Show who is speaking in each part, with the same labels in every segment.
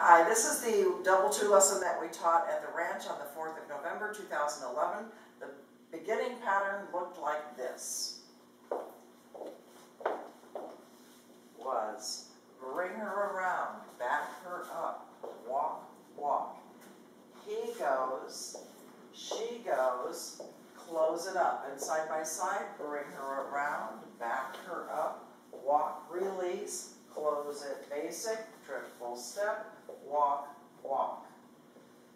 Speaker 1: Hi, this is the double two lesson that we taught at the ranch on the 4th of November 2011. The beginning pattern looked like this. Was bring her around, back her up, walk, walk. He goes, she goes, close it up. And side by side, bring her around, back her up, walk, release, close it, basic, triple step, walk, walk.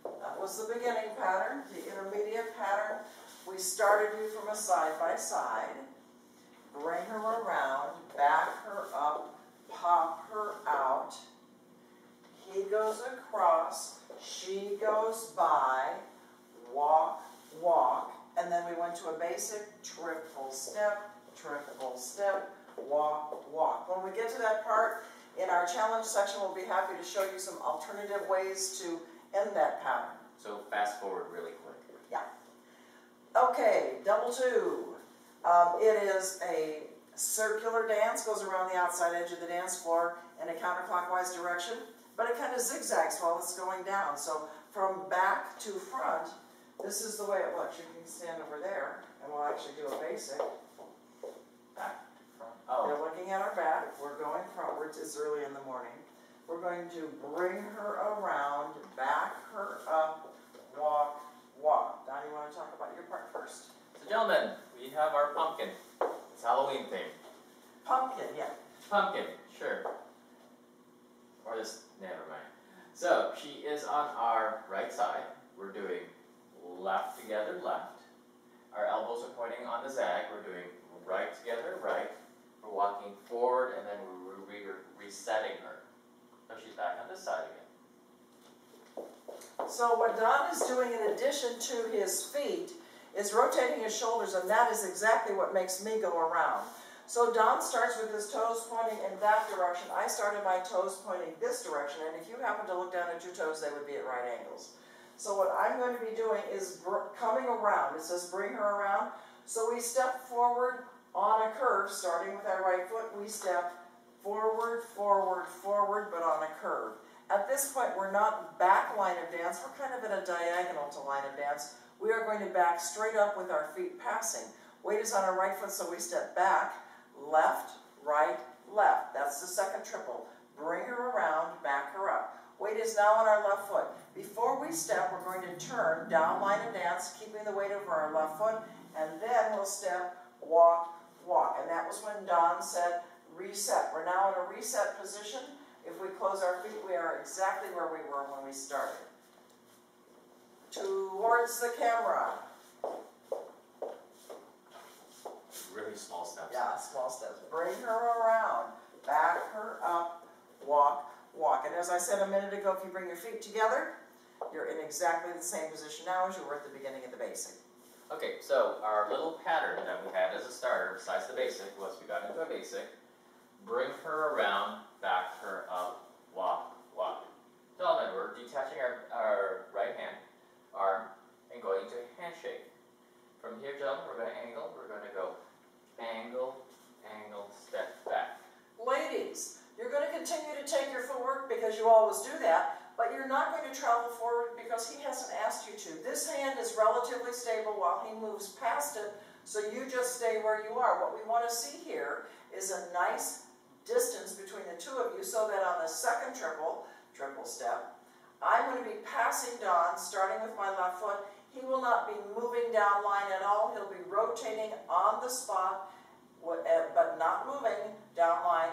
Speaker 1: That was the beginning pattern. The intermediate pattern, we started you from a side by side. Bring her around, back her up, pop her out. He goes across, she goes by, walk, walk. And then we went to a basic triple step, walk, walk. When we get to that part, in our challenge section, we'll be happy to show you some alternative ways to end that pattern.
Speaker 2: So fast forward really quick.
Speaker 1: Yeah. Okay, double two. It is a circular dance, goes around the outside edge of the dance floor in a counterclockwise direction, but it kind of zigzags while it's going down. So from back to front, this is the way it looks. You can stand over there, and we'll actually do a basic. Back to front. Oh. They're looking at our back. We're going frontwards. It's early in the morning. We're going to bring her around, back her up, walk, walk. Don, you want to talk about your part first?
Speaker 2: So gentlemen, we have our pumpkin. It's Halloween theme.
Speaker 1: Pumpkin, yeah.
Speaker 2: Pumpkin, sure. Or this, never mind. So she is on our right side. We're doing left together, left. Our elbows are pointing on the zag. We're doing right together, right. We're walking forward, and then we're resetting her. So she's back on this side again.
Speaker 1: So what Don is doing in addition to his feet is rotating his shoulders, and that is exactly what makes me go around. So Don starts with his toes pointing in that direction. I started my toes pointing this direction, and if you happen to look down at your toes, they would be at right angles. So what I'm going to be doing is coming around. It says bring her around. So we step forward on a curve, starting with our right foot. We step forward, forward, forward, but on a curve. At this point, we're not back line of dance. We're kind of in a diagonal to line of dance. We are going to back straight up with our feet passing. Weight is on our right foot, so we step back, left, right, left. That's the second triple. Bring her around, back her up. Weight is now on our left foot. Before we step, we're going to turn down line of dance, keeping the weight over our left foot, and then we'll step, walk, walk. And that was when Don said reset. We're now in a reset position. If we close our feet, we are exactly where we were when we started. Towards the camera.
Speaker 2: Really small steps.
Speaker 1: Yeah, small steps. Bring her around, back her up, walk, walk. And as I said a minute ago, if you bring your feet together, you're in exactly the same position now as you were at the beginning of the basic.
Speaker 2: Okay, so our little pattern that we had as a starter, besides the basic, was we got into a basic, bring her around, back her up, walk, walk. Gentlemen, we're detaching our right hand, arm, and going to handshake. From here, gentlemen, we're going to angle. We're going to go angle, angle, step back.
Speaker 1: Ladies, you're going to continue to take your footwork because you always do that, but you're not going to travel forward because he hasn't asked you to. This hand is relatively stable while he moves past it, so you just stay where you are. What we want to see here is a nice distance between the two of you so that on the second triple step, I'm going to be passing Don, starting with my left foot. He will not be moving down line at all. He'll be rotating on the spot, but not moving down line.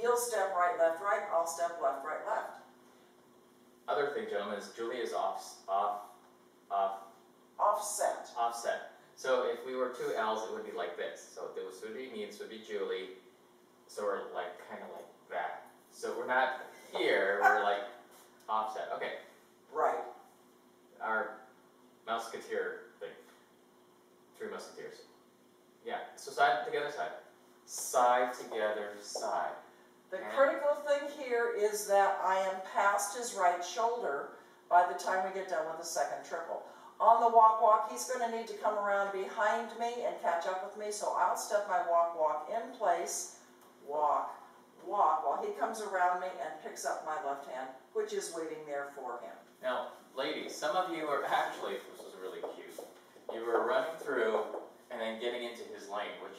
Speaker 1: He'll step right, left, right. I'll step left, right, left.
Speaker 2: Other thing, gentlemen, is Julie is offset. Offset. So if we were two L's, it would be like this. So this would be me, this would be Julie. So we're like kind of like that. So we're not here, we're like offset. Okay.
Speaker 1: Right.
Speaker 2: Our musketeer thing. 3 musketeers. Yeah. So side together, side. Side together, side.
Speaker 1: The critical thing here is that I am past his right shoulder by the time we get done with the second triple. On the walk, walk, he's going to need to come around behind me and catch up with me, so I'll step my walk, walk in place, walk, walk, while he comes around me and picks up my left hand, which is waiting there for him.
Speaker 2: Now, ladies, some of you are actually, this was really cute, you were running through and then getting into his lane, which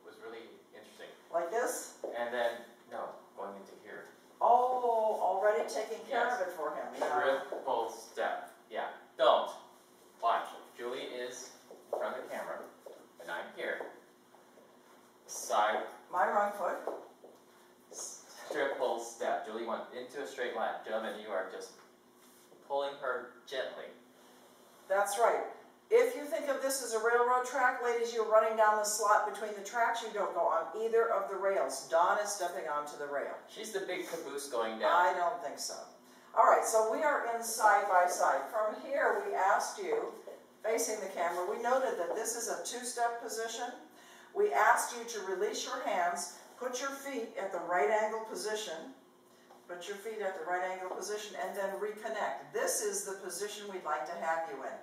Speaker 2: was really interesting.
Speaker 1: Like this?
Speaker 2: And then, no, going into here.
Speaker 1: Oh, already taking care of it for him. Yeah.
Speaker 2: Triple step. Yeah, don't. Watch. Julie is in front of the camera, and I'm here. Side.
Speaker 1: My wrong foot.
Speaker 2: Triple step. Julie went into a straight line. Gentlemen, you are just pulling her gently.
Speaker 1: That's right. If you think of this as a railroad track, ladies, you're running down the slot between the tracks. You don't go on either of the rails. Dawn is stepping onto the rail.
Speaker 2: She's the big caboose going down.
Speaker 1: I don't think so. All right, so we are in side by side. From here, we asked you, facing the camera, we noted that this is a two-step position. We asked you to release your hands, put your feet at the right angle position, and then reconnect. This is the position we'd like to have you in.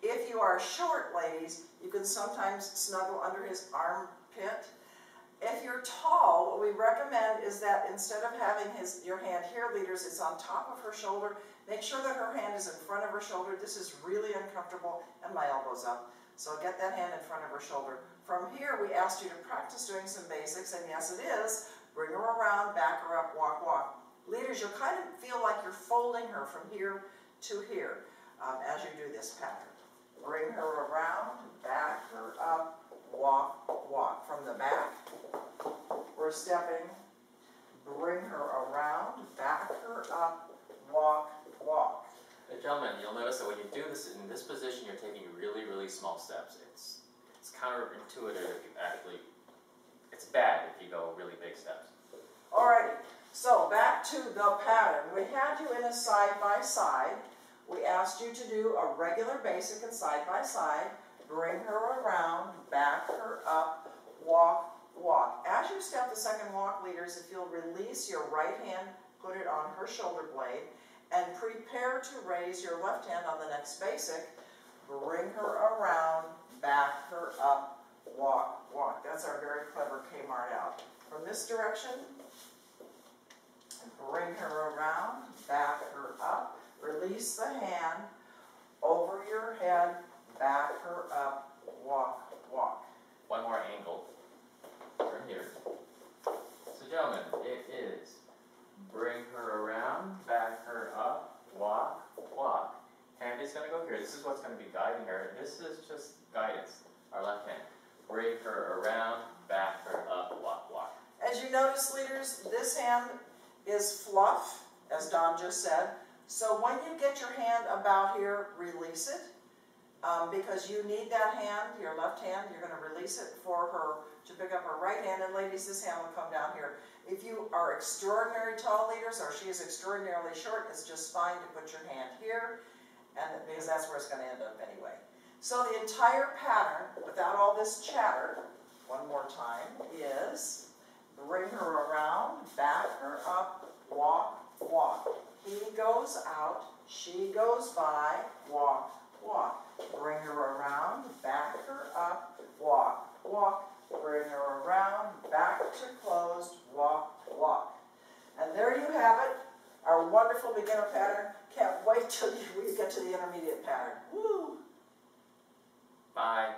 Speaker 1: If you are short, ladies, you can sometimes snuggle under his armpit. If you're tall, what we recommend is that instead of having your hand here, leaders, it's on top of her shoulder. Make sure that her hand is in front of her shoulder. This is really uncomfortable, and my elbow's up. So get that hand in front of her shoulder. From here, we asked you to practice doing some basics, and yes, it is. Bring her around, back her up, walk, walk. Leaders, you'll kind of feel like you're folding her from here to here as you do this pattern. Bring her around, back her up, walk, walk. From the back, we're stepping. Bring her around, back her up, walk, walk.
Speaker 2: Gentlemen, you'll notice that when you do this in this position, you're taking really, really small steps. It's counterintuitive if you actually, it's bad if you go really big steps.
Speaker 1: Alrighty, so back to the pattern. We had you in a side-by-side. We asked you to do a regular basic and side-by-side. Bring her around, back her up, walk, walk. As you step the second walk, leaders, if you'll release your right hand, put it on her shoulder blade, and prepare to raise your left hand on the next basic. Bring her around, back her up, walk, walk. That's our very clever Kmart out. From this direction, bring her around, back her up, release the hand, over your head, back her up, walk, walk.
Speaker 2: One more angle from here. So gentlemen, it is bring her around, back her up, walk, walk. Hand is going to go here. This is what's going to be guiding her. This is just guidance. Our left hand. Bring her around, back her up, walk, walk.
Speaker 1: As you notice, leaders, this hand is fluff, as Don just said. So when you get your hand about here, release it. Because you need that hand, your left hand, you're going to release it for her to pick up her right hand. And ladies, this hand will come down here. If you are extraordinary tall leaders, or she is extraordinarily short, it's just fine to put your hand here, and because that's where it's going to end up anyway. So the entire pattern, without all this chatter, one more time, is bring her around, back her up, walk, walk. He goes out, she goes by, walk, walk. Bring her around, back her up, walk, walk. Bring her around, back to closed, walk, walk. And there you have it, our wonderful beginner pattern. Can't wait till we get to the intermediate pattern. Woo!
Speaker 2: Bye.